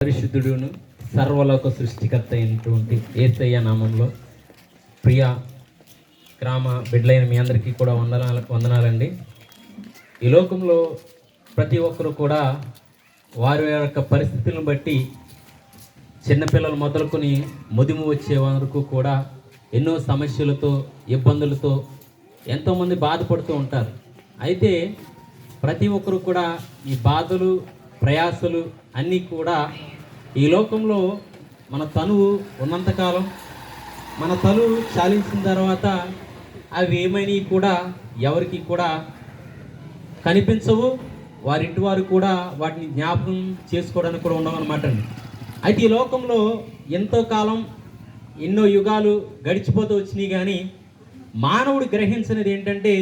పరిశుద్ధుడును సర్వలోక సృష్టికర్త అయినటువంటి యేసయ్య నామంలో ప్రియ గ్రామ బిడ్డలైన మీ అందరికీ కూడా వందనాలండి. ఈ లోకంలో ప్రతి ఒక్కరు కూడా వారి యొక్క పరిస్థితులను బట్టి చిన్నపిల్లలు మొదలుకొని ముదిము వచ్చే వరకు కూడా ఎన్నో సమస్యలతో ఇబ్బందులతో ఎంతోమంది బాధపడుతూ ఉంటారు. అయితే ప్రతి ఒక్కరు కూడా ఈ బాధలు ప్రయాసలు అన్నీ కూడా ఈ లోకంలో మన తనువు ఉన్నంతకాలం, మన తనువు చాలించిన తర్వాత అవి ఏమైనా కూడా ఎవరికి కూడా కనిపించవు. వారింటి వారు కూడా వాటిని జ్ఞాపకం చేసుకోవడానికి కూడా ఉండవన్నమాట అండి. అయితే ఈ లోకంలో ఎంతో కాలం ఎన్నో యుగాలు గడిచిపోతూ వచ్చినాయి, కానీ మానవుడు గ్రహించినది ఏంటంటే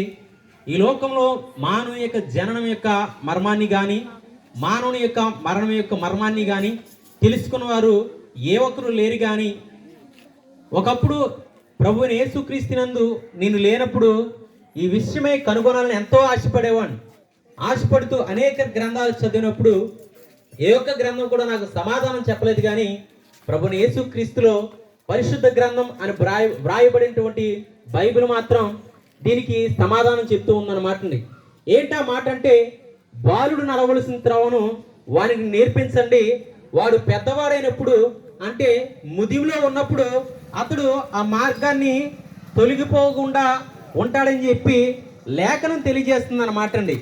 ఈ లోకంలో మానవుని యొక్క జననం యొక్క మర్మాన్ని కానీ మానవుని యొక్క మరణం యొక్క మర్మాన్ని కానీ తెలుసుకున్న వారు ఏ ఒక్కరు లేరు. కానీ ఒకప్పుడు ప్రభువుని యేసుక్రీస్తునందు నేను లేనప్పుడు ఈ విషయమై కనుగొనాలని ఎంతో ఆశపడేవాడిని. ఆశపడుతూ అనేక గ్రంథాలు చదివినప్పుడు ఏ ఒక్క గ్రంథం కూడా నాకు సమాధానం చెప్పలేదు. కానీ ప్రభువుని యేసుక్రీస్తులో పరిశుద్ధ గ్రంథం అని వ్రాయబడినటువంటి బైబిల్ మాత్రం దీనికి సమాధానం చెప్తూ ఉందన్నమాట అండి. ఏంటా మాట అంటే, బాలుడు నడవలసిన త్రోవను వానికి నేర్పించండి, వాడు పెద్దవాడైనప్పుడు అంటే ముదిమిలో ఉన్నప్పుడు అతడు ఆ మార్గాన్ని తొలగిపోకుండా ఉంటాడని చెప్పి లేఖనం తెలియజేస్తుంది అన్నమాట అండి.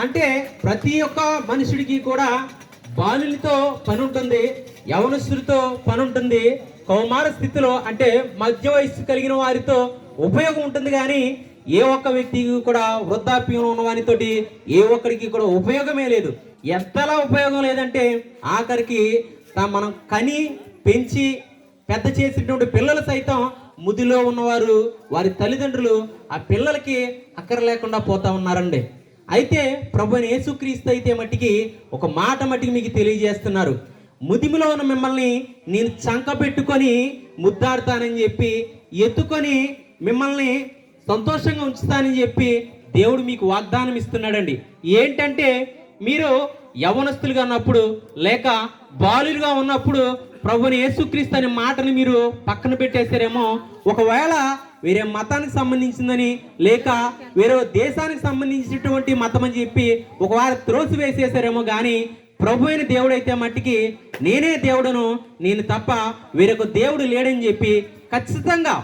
అంటే ప్రతి ఒక్క మనుషుడికి కూడా బాలులతో పని ఉంటుంది, యవనస్తుడితో పని ఉంటుంది, కౌమార స్థితిలో అంటే మధ్య వయస్సు కలిగిన వారితో ఉపయోగం ఉంటుంది. కానీ ఏ ఒక్క వ్యక్తికి కూడా వృద్ధాప్యంలో ఉన్న వారితోటి ఏ ఒక్కరికి కూడా ఉపయోగమే లేదు. ఎంతలా ఉపయోగం లేదంటే ఆఖరికి మనం కని పెంచి పెద్ద చేసినటువంటి పిల్లలు సైతం ముదిలో ఉన్నవారు వారి తల్లిదండ్రులు ఆ పిల్లలకి అక్కర లేకుండా పోతా ఉన్నారండి. అయితే ప్రభువైన యేసుక్రీస్తు అయితే మట్టికి ఒక మాట మట్టికి మీకు తెలియజేస్తున్నారు. ముదిమిలో ఉన్న మిమ్మల్ని నేను చంక పెట్టుకొని ముద్దాడుతానని చెప్పి, ఎత్తుకొని మిమ్మల్ని సంతోషంగా ఉంచుతానని చెప్పి దేవుడు మీకు వాగ్దానం ఇస్తున్నాడండి. ఏంటంటే మీరు యవనస్తులుగా ఉన్నప్పుడు లేక బాలులుగా ఉన్నప్పుడు ప్రభువుని యేసుక్రీస్తు అనే మాటని మీరు పక్కన పెట్టేశారేమో, ఒకవేళ వేరే మతానికి సంబంధించిందని లేక వేరే దేశానికి సంబంధించినటువంటి మతం అని చెప్పి ఒకవేళ త్రోసి వేసేసారేమో, కానీ ప్రభు అయిన దేవుడు అయితే మట్టికి నేనే దేవుడను, నేను తప్ప వేరొక దేవుడు లేడని చెప్పి ఖచ్చితంగా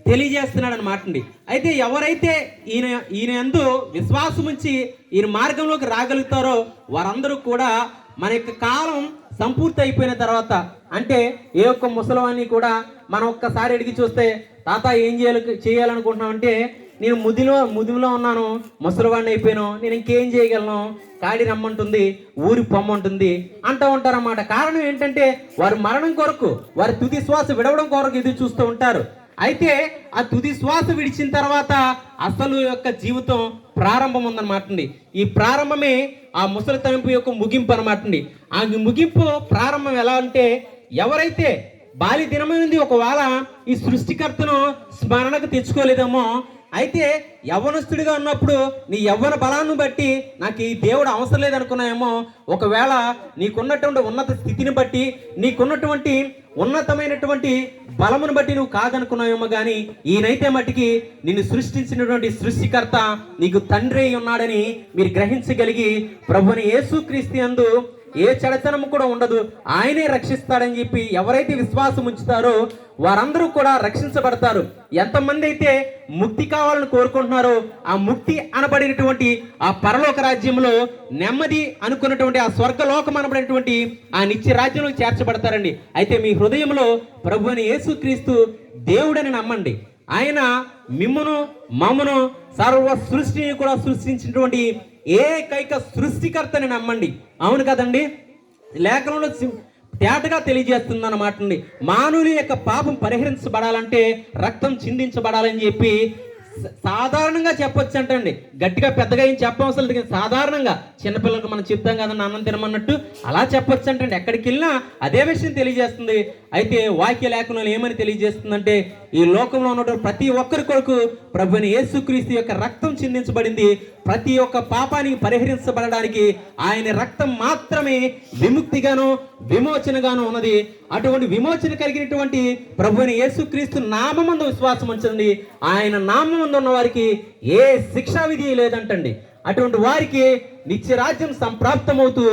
తెలియజేస్తున్నాడు అన్నమాట అండి. అయితే ఎవరైతే ఈయన యందు విశ్వాసం ఉంచి ఈయన మార్గంలోకి రాగలుగుతారో వారందరూ కూడా మన యొక్క కాలం సంపూర్తి అయిపోయిన తర్వాత, అంటే ఏ ఒక్క ముసలివాన్ని కూడా మనం ఒక్కసారి అడిగి చూస్తే, తాత ఏం చేయాలనుకుంటున్నామంటే, నేను ముదిమిలో ఉన్నాను, ముసలివాడిని అయిపోయాను, నేను ఇంకేం చేయగలను, కాడి రమ్మంటుంది, ఊరి పొమ్మంటుంది అంటూ ఉంటారన్నమాట. కారణం ఏంటంటే వారు మరణం కొరకు, వారి తుది శ్వాస విడవడం కొరకు ఎదురు చూస్తూ ఉంటారు. అయితే ఆ తుది శ్వాస విడిచిన తర్వాత అసలు యొక్క జీవితం ప్రారంభం ఉందన్నమాట అండి. ఈ ప్రారంభమే ఆ ముసలితనంపు యొక్క ముగింపు అనమాట అండి. ఆ ముగింపు ప్రారంభం ఎలా అంటే, ఎవరైతే బాల్య దినమైంది ఒకవేళ ఈ సృష్టికర్తను స్మరణకు తెచ్చుకోలేదేమో, అయితే యవ్వనస్తుడిగా ఉన్నప్పుడు నీ యవ్వన బలాన్ని బట్టి నాకు ఈ దేవుడు అవసరం లేదనుకున్నాయేమో, ఒకవేళ నీకున్నటువంటి ఉన్నత స్థితిని బట్టి నీకున్నటువంటి ఉన్నతమైనటువంటి బలమును బట్టి నువ్వు కాదనుకున్నావేమో, కానీ ఈయనైతే మట్టికి నిన్ను సృష్టించినటువంటి సృష్టికర్త నీకు తండ్రి అయి ఉన్నాడని మీరు గ్రహించగలిగి ప్రభువుని యేసుక్రీస్తు యందు ఏ చెడతనము కూడా ఉండదు, ఆయనే రక్షిస్తాడని చెప్పి ఎవరైతే విశ్వాసం ఉంచుతారో వారందరూ కూడా రక్షించబడతారు. ఎంతమంది అయితే ముక్తి కావాలని కోరుకుంటున్నారో ఆ ముక్తి అనబడినటువంటి ఆ పరలోక రాజ్యంలో నెమ్మది అనుకున్నటువంటి ఆ స్వర్గలోకం అనబడినటువంటి ఆ నిత్య రాజ్యంలో చేర్చబడతారండి. అయితే మీ హృదయంలో ప్రభువుని యేసుక్రీస్తు దేవుడని నమ్మండి. ఆయన మిమ్మును మమ్మును సర్వ సృష్టిని కూడా సృష్టించినటువంటి ఏకైక సృష్టికర్తని నమ్మండి. అవును కదండి, లేఖనంలో తేటగా తెలియజేస్తుంది అన్నమాట అండి. మానవుని యొక్క పాపం పరిహరించబడాలంటే రక్తం చిందించబడాలని చెప్పి సాధారణంగా చెప్పొచ్చు అంటండి. గట్టిగా పెద్దగా ఏం చెప్పవసరం లేదు, సాధారణంగా చిన్నపిల్లలకు మనం చెప్తాం కదండి అన్నం తినమన్నట్టు అలా చెప్పొచ్చు అంటండి. ఎక్కడికి వెళ్ళినా అదే విషయం తెలియజేస్తుంది. అయితే వాక్య లేఖనంలో ఏమని తెలియజేస్తుందంటే, ఈ లోకంలో ఉన్నటువంటి ప్రతి ఒక్కరి కొరకు ప్రభువైన యేసుక్రీస్తు యొక్క రక్తం చిందించబడింది. ప్రతి ఒక్క పాపానికి పరిహరించబడడానికి ఆయన రక్తం మాత్రమే విముక్తిగాను విమోచనగాను ఉన్నది. అటువంటి విమోచన కలిగినటువంటి ప్రభువైన యేసుక్రీస్తు నామమందు విశ్వాసం ఉంచండి. ఆయన నామమందు ఉన్న వారికి ఏ శిక్షా విధి లేదంటండి. అటువంటి వారికి నిత్యరాజ్యం సంప్రాప్తమవుతూ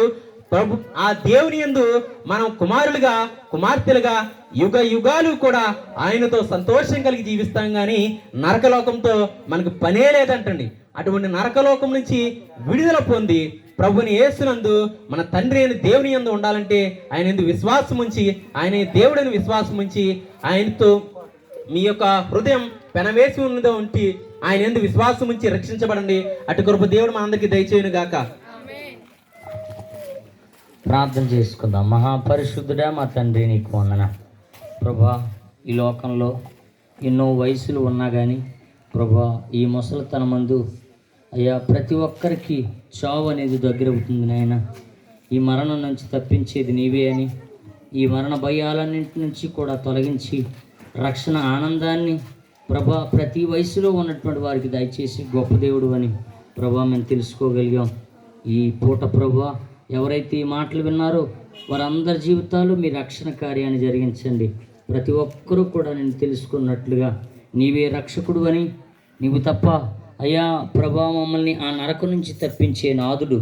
ప్రభు ఆ దేవుని యందు మనం కుమారులుగా కుమార్తెలుగా యుగ యుగాలు కూడా ఆయనతో సంతోషం కలిగి జీవిస్తాం. కానీ నరకలోకంతో మనకు పనే లేదంటండి. అటువంటి నరకలోకం నుంచి విడుదల పొంది ప్రభుని యేసునందు మన తండ్రి అయిన దేవుని యందు ఉండాలంటే ఆయన యందు విశ్వాసం ఉంచి, ఆయన దేవుడిని విశ్వాసం ఉంచి, ఆయనతో మీ యొక్క హృదయం పెనవేసి ఉన్నదో ఉంటి ఆయన యందు విశ్వాసం ఉంచి రక్షించబడండి. అటు కృప దేవుడు మనందరికీ దయచేయును గాక. ప్రార్థన చేసుకుందాం. మహాపరిశుద్ధుడా మా తండ్రి, నీకు వందన ప్రభా. ఈ లోకంలో ఎన్నో వయసులు ఉన్నా కానీ ప్రభా, ఈ ముసలితన మందు అయ్యా ప్రతి ఒక్కరికి చావు అనేది దగ్గర అవుతుంది నాయన. ఈ మరణం నుంచి తప్పించేది నీవే అని, ఈ మరణ భయాలన్నింటి నుంచి కూడా తొలగించి రక్షణ ఆనందాన్ని ప్రభా ప్రతి వయసులో ఉన్నటువంటి వారికి దయచేసి గొప్ప దేవుడు అని ప్రభా మేము తెలుసుకోగలిగాం. ఈ పూట ప్రభా ఎవరైతే ఈ మాటలు విన్నారో వారందరి జీవితాలు మీ రక్షణ కార్యాన్ని జరిగించండి. ప్రతి ఒక్కరూ కూడా నేను తెలుసుకున్నట్లుగా నీవే రక్షకుడు అని, నీవు తప్ప అయ్యా ప్రభా మమ్మల్ని ఆ నరకం నుంచి తప్పించే నాదుడు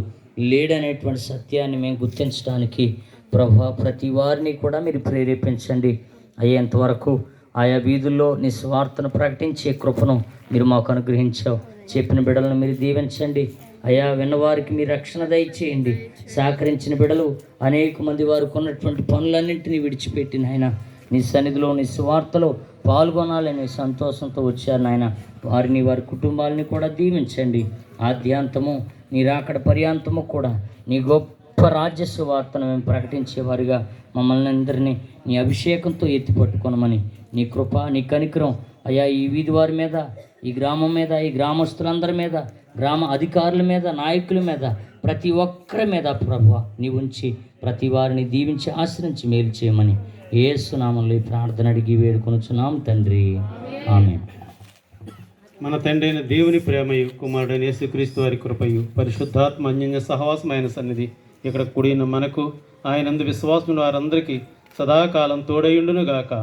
లేడనేటువంటి సత్యాన్ని మేము గుర్తించడానికి ప్రభా ప్రతి వారిని కూడా మీరు ప్రేరేపించండి. అయ్యేంతవరకు ఆయా వీధుల్లో నీ స్వార్థను ప్రకటించే కృపను మీరు మాకు అనుగ్రహించావు. చెప్పిన బిడ్డలను మీరు దీవించండి అయ్యా. విన్నవారికి మీ రక్షణ దయచేయండి. సహకరించిన బిడ్డలు అనేక మంది వారికి ఉన్నటువంటి పనులన్నింటినీ విడిచిపెట్టిన ఆయన నీ సన్నిధిలో నీ స్వార్థలో పాల్గొనాలని సంతోషంతో వచ్చారు నాయన. వారిని వారి కుటుంబాలని కూడా దీవించండి. ఆద్యాంతము నీ రాకడ పర్యాంతము కూడా నీ గొప్ప రాజ్య సువార్తను మేము ప్రకటించేవారిగా మమ్మల్ని అందరినీ నీ అభిషేకంతో ఎత్తిపట్టుకొనమని నీ కృప నీ కనికరం అయ్యా ఈ వీధి వారి మీద, ఈ గ్రామం మీద, ఈ గ్రామస్తులందరి మీద, గ్రామ అధికారుల మీద, నాయకుల మీద, ప్రతి ఒక్కరి మీద ప్రభువా నీ ఉంచి ప్రతి వారిని దీవించి ఆశ్రయించి మేలు చేయమని యేసు నామములో ఈ ప్రార్థన అడిగి వేడుకొనుచున్నాం తండ్రి, ఆమేన్. మన తండ్రి అయిన దేవుని ప్రేమయు కుమారుడైన యేసుక్రీస్తు వారి కృపయు పరిశుద్ధాత్మ అన్యోన్య సహవాసమైన సన్నిధి ఇక్కడ కూడిన మనకు ఆయనందు విశ్వాసం వారందరికీ సదాకాలం తోడయుండును గాక.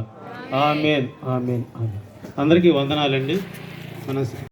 ఆమేన్ ఆమేన్ ఆమేన్. అందరికీ వందనాలండి. మన